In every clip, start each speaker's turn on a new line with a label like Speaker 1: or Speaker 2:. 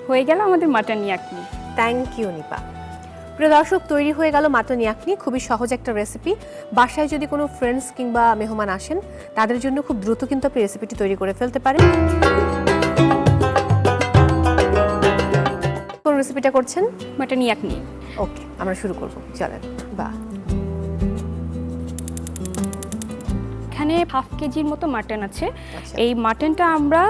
Speaker 1: হয়ে গেল আমাদের mutton yakhni.
Speaker 2: Thank you Nipa. প্রিয় দর্শক, তৈরি হয়ে গেল মাটন ইয়াকনি। খুবই সহজ একটা রেসিপি। বাসায় যদি কোনো ফ্রেন্ডস কিংবা মেহমান আসেন, তাদের জন্য খুব দ্রুত কিন্তু আপনি রেসিপিটি তৈরি করে ফেলতে পারেন। কোন রেসিপিটা করছেন?
Speaker 1: মাটন ইয়াকনি।
Speaker 2: ওকে, আমরা শুরু করব, চলেন। বাহ,
Speaker 1: এখানে হাফ কেজির মতো মাটন আছে।
Speaker 2: আচ্ছা।
Speaker 1: এই মাটনটা আমরা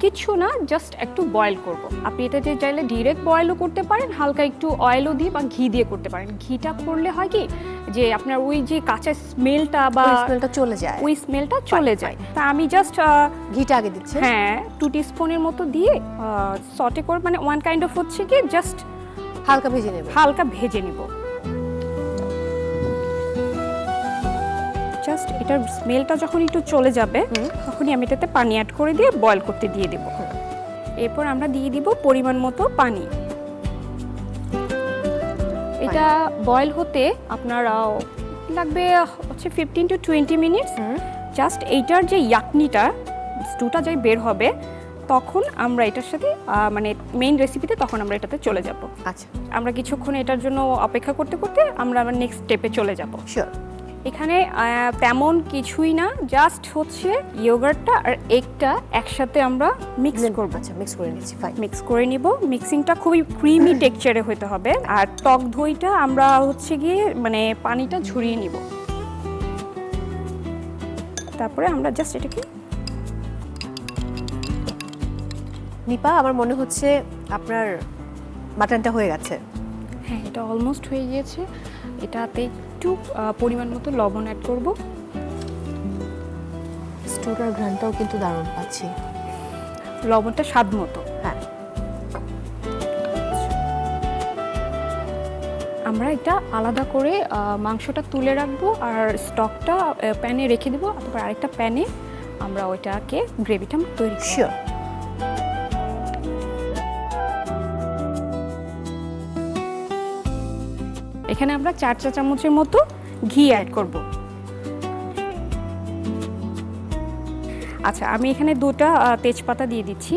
Speaker 1: কিছু না, জাস্ট একটু বয়েল করব। আপনি এটাতে চাইলে ডিরেক্ট বয়েলও করতে পারেন, হালকা একটু অয়েলও দিয়ে বা ঘি দিয়ে করতে পারেন। ঘিটা করলে হয় কি যে আপনার ওই যে কাঁচা স্মেলটা বা
Speaker 2: স্মেলটা চলে যায়,
Speaker 1: ওই স্মেলটা চলে যায়। তা আমি জাস্ট
Speaker 2: ঘিটা আগে দিচ্ছি।
Speaker 1: হ্যাঁ, 2 টিস্পুনের মতো দিয়ে সটে করে, মানে ওয়ান কাইন্ড অফ হচ্ছে কি জাস্ট
Speaker 2: হালকা ভেজে নেব।
Speaker 1: হালকা ভেজে নিব। জাস্ট এটার স্মেলটা যখন একটু চলে যাবে, তখনই আমি এটাতে পানি অ্যাড করে দিয়ে বয়েল করতে দিয়ে দেব। এরপর আমরা দিয়ে দিব পরিমাণ মতো পানি। এটা বয়েল হতে আপনার লাগবে হচ্ছে 15 to 20 মিনিটস। জাস্ট এইটার যে ইয়াকনিটা, স্টুটা যাই বের হবে, তখন আমরা এটার সাথে মানে মেইন রেসিপিতে তখন আমরা এটাতে চলে যাব।
Speaker 2: আচ্ছা,
Speaker 1: আমরা কিছুক্ষণ এটার জন্য অপেক্ষা করতে করতে আমরা আবার নেক্সট স্টেপে চলে যাব।
Speaker 2: শিওর।
Speaker 1: এখানে তেমন কিছুই না, জাস্ট হচ্ছে ইয়োগার্টটা আর এগটা একসাথে আমরা মিক্স করব।
Speaker 2: আচ্ছা, মিক্স করে নিচ্ছি। ফাইন।
Speaker 1: মিক্স করে নিব। মিক্সিংটা খুবই ক্রিমি টেক্সচারে হতে হবে। আর টক দইটা আমরা হচ্ছে গিয়ে মানে পানিটা ঝরিয়ে নিব। তারপরে আমরা জাস্ট এটাকে
Speaker 2: নিপা, আমার মনে হচ্ছে আপনার মাটনটা হয়ে গেছে।
Speaker 1: হ্যাঁ, এটা অলমোস্ট হয়ে গিয়েছে। এটাতে একটু পরিমাণ মতো লবণ অ্যাড করব।
Speaker 2: স্টুটার ঘ্রাণটাও কিন্তু দারুণ পাচ্ছি।
Speaker 1: লবণটা স্বাদ মতো।
Speaker 2: হ্যাঁ,
Speaker 1: আমরা এটা আলাদা করে মাংসটা তুলে রাখবো আর স্টকটা প্যানে রেখে দেবো। তারপর আরেকটা প্যানে আমরা ওইটাকে গ্রেভিটা তৈরি করব।
Speaker 2: শিওর।
Speaker 1: এখানে আমরা 4 চা চামচের মতো ঘি অ্যাড করব। আচ্ছা, আমি এখানে 2টা তেজপাতা দিয়ে দিচ্ছি।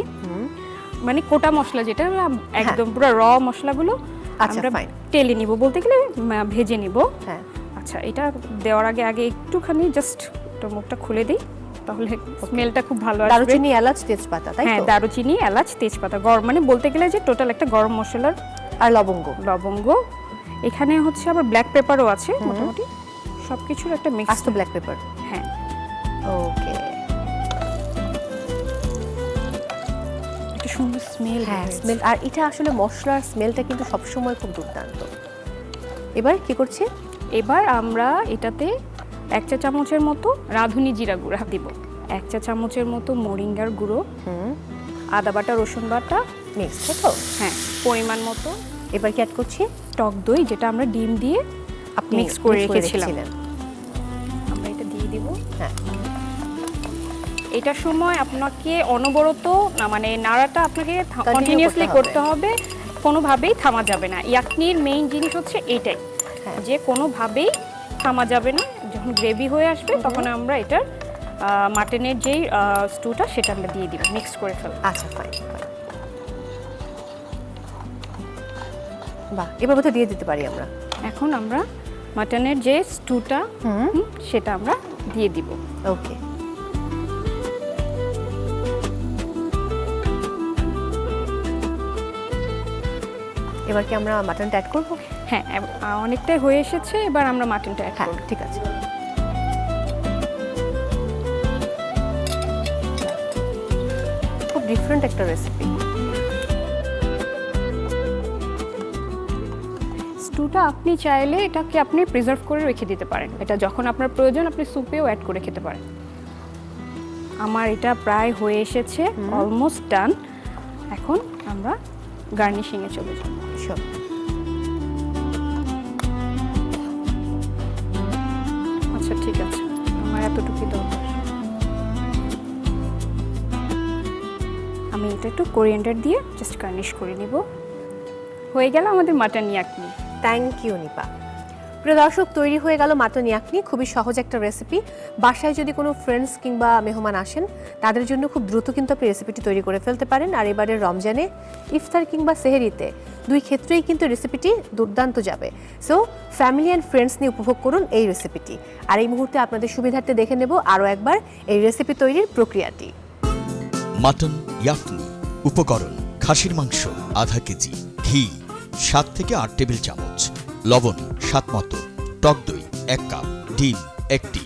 Speaker 1: মানে কোটা মশলা, যেটা একদম পুরো র মশলাগুলো আমরা টেলে নিব, বলতে গেলে ভেজে নিব।
Speaker 2: হ্যাঁ।
Speaker 1: আচ্ছা, এটা দেওয়ার আগে একটুখানি জাস্ট মুখটা খুলে দিই, তাহলে স্মেলটা খুব ভালো আসবে।
Speaker 2: দারুচিনি, এলাচ, তেজপাতা, তাই তো?
Speaker 1: হ্যাঁ, দারুচিনি, এলাচ, তেজপাতা, গরম মানে বলতে গেলে যে টোটাল একটা গরম মশলার।
Speaker 2: আর লবঙ্গ।
Speaker 1: লবঙ্গ। এখানে হচ্ছে আবার ব্ল্যাক পেপারও আছে। মোটামুটি সবকিছুর একটা মিক্স।
Speaker 2: আস্ত ব্ল্যাক পেপার।
Speaker 1: হ্যাঁ।
Speaker 2: ওকে।
Speaker 1: একটা সুন্দর স্মেল।
Speaker 2: হ্যাঁ, স্মেল। আর এটা আসলে মশলার স্মেলটা কিন্তু সবসময় খুব দুর্দান্ত। এবার কি করছি?
Speaker 1: এবার আমরা এটাতে 1 চা চামচের মতো রাঁধুনি জিরা গুঁড়া দিব, 1 চা চামচের মতো মরিঙ্গার গুঁড়ো, আদা বাটা, রসুন বাটা
Speaker 2: মিক্স, তাই তো?
Speaker 1: হ্যাঁ, পরিমাণ মতো।
Speaker 2: এবার কি অ্যাড করছি?
Speaker 1: টক দই, যেটা আমরা ডিম দিয়ে মিক্স করে রেখেছিলাম,
Speaker 2: রেখেছিলেন।
Speaker 1: আমরা এটা দিয়ে দিব।
Speaker 2: হ্যাঁ।
Speaker 1: এটার সময় আপনাকে অনবরত মানে নাড়াটা আপনাকে কন্টিনিউয়াসলি
Speaker 2: করতে
Speaker 1: করতে হবে, কোনোভাবেই থামা যাবে না। ইয়াকনির মেইন জিনিস হচ্ছে এইটাই, যে কোনোভাবেই থামা যাবে না। যখন গ্রেভি হয়ে আসবে তখন আমরা এটার মাটনের যেই স্টুটা সেটা আমরা দিয়ে দিব, মিক্স করে ফেলব।
Speaker 2: আচ্ছা, ফাইন। বাহ, এবার বোধহয় দিয়ে দিতে পারি আমরা।
Speaker 1: এখন আমরা মাটনের যে স্টুটা সেটা আমরা দিয়ে দিব।
Speaker 2: ওকে। এবার কি আমরা মাটনটা অ্যাড করব?
Speaker 1: হ্যাঁ, অনেকটাই হয়ে এসেছে। এবার আমরা মাটনটা অ্যাড
Speaker 2: হ্যাঁ,
Speaker 1: করব।
Speaker 2: ঠিক আছে। খুব ডিফারেন্ট একটা রেসিপি।
Speaker 1: স্টুটা আপনি চাইলে এটাকে আপনি প্রিজার্ভ করে রেখে দিতে পারেন। এটা যখন আপনার প্রয়োজন আপনি স্যুপেও অ্যাড করে খেতে পারেন। আমার এটা প্রায় হয়ে এসেছে, অলমোস্ট ডান। এখন আমরা গার্নিশিংয়ে চলে যাব।
Speaker 2: শিওর।
Speaker 1: আচ্ছা, ঠিক আছে, আমার এতটুকুই দরকার। আমি এটা একটু কোরিয়ান্ডার দিয়ে জাস্ট গার্নিশ করে নিব। হয়ে গেল আমাদের mutton yakhni.
Speaker 2: Thank you Nipa. প্রিয় দর্শক, তৈরি হয়ে গেল মাটন ইয়াকনি। খুবই সহজ একটা রেসিপি। বাসায় যদি কোনো ফ্রেন্ডস কিংবা মেহমান আসেন তাদের জন্য খুব দ্রুত কিন্তু আপনি রেসিপিটি তৈরি করে ফেলতে পারেন। আর এবারের রমজানে ইফতার কিংবা সেহরিতে দুই ক্ষেত্রেই কিন্তু রেসিপিটি দুর্দান্ত যাবে। সো ফ্যামিলি অ্যান্ড ফ্রেন্ডস নিয়ে উপভোগ করুন এই রেসিপিটি। আর এই মুহূর্তে আপনাদের সুবিধার্থে দেখে নেব আরও একবার এই রেসিপি তৈরির প্রক্রিয়াটি।
Speaker 3: মাটন ইয়াকনি। উপকরণ: খাসির মাংস আধা কেজি, ঘি 7 থেকে 8 টেবিল চামচ, লবণ স্বাদ মতো, টক দই 1 কাপ, ডিম 1টি,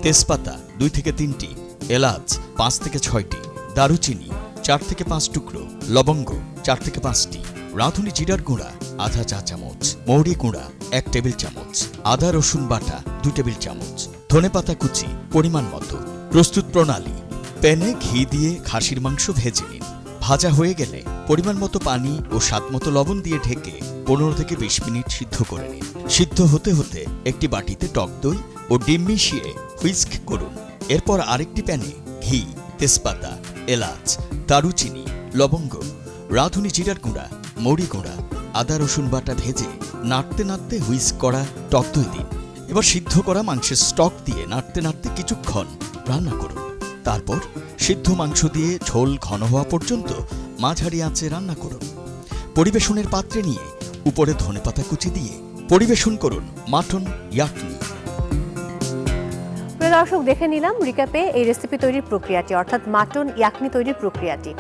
Speaker 3: তেজপাতা 2 থেকে 3টি, এলাচ 5 থেকে 6টি, দারুচিনি 4 থেকে 5 টুকরো, লবঙ্গ 4 থেকে 5টি, রাঁধুনি জিরার গুঁড়া আধা চা চামচ, মৌরি গুঁড়া 1 টেবিল চামচ, আদা রসুন বাটা 2 টেবিল চামচ, ধনেপাতা কুচি পরিমাণ মতো। প্রস্তুত প্রণালী: প্যানে ঘি দিয়ে খাসির মাংস ভেজে নিন। ভাজা হয়ে গেলে পরিমাণ মতো পানি ও স্বাদ মতো লবণ দিয়ে ঢেকে 15 থেকে 20 মিনিট সিদ্ধ করে নিন। সিদ্ধ হতে হতে একটি বাটিতে টক দই ও ডিম মিশিয়ে হুইস্ক করুন। এরপর আরেকটি প্যানে ঘি, তেজপাতা, এলাচ, দারুচিনি, লবঙ্গ, রাঁধুনি জিরার গুঁড়া, মৌরি গুঁড়া, আদা রসুন বাটা ভেজে নাড়তে নাড়তে হুইস্ক করা টক দই দিন। এবার সিদ্ধ করা মাংসের স্টক দিয়ে নাড়তে নাড়তে কিছুক্ষণ রান্না করুন। তারপর সিদ্ধ মাংস দিয়ে ঝোল ঘন হওয়া পর্যন্ত মাঝারি আঁচে রান্না করুন। পরিবেশনের পাত্রে নিয়ে উপরে ধনেপাতা কুচি দিয়ে পরিবেশন করুন মাটন ইয়াকনি।
Speaker 2: প্রিয় দর্শক, দেখে নিলাম রিক্যাপে এই রেসিপি তৈরির প্রক্রিয়াটি, অর্থাৎ মাটন ইয়াকনি তৈরির প্রক্রিয়াটি।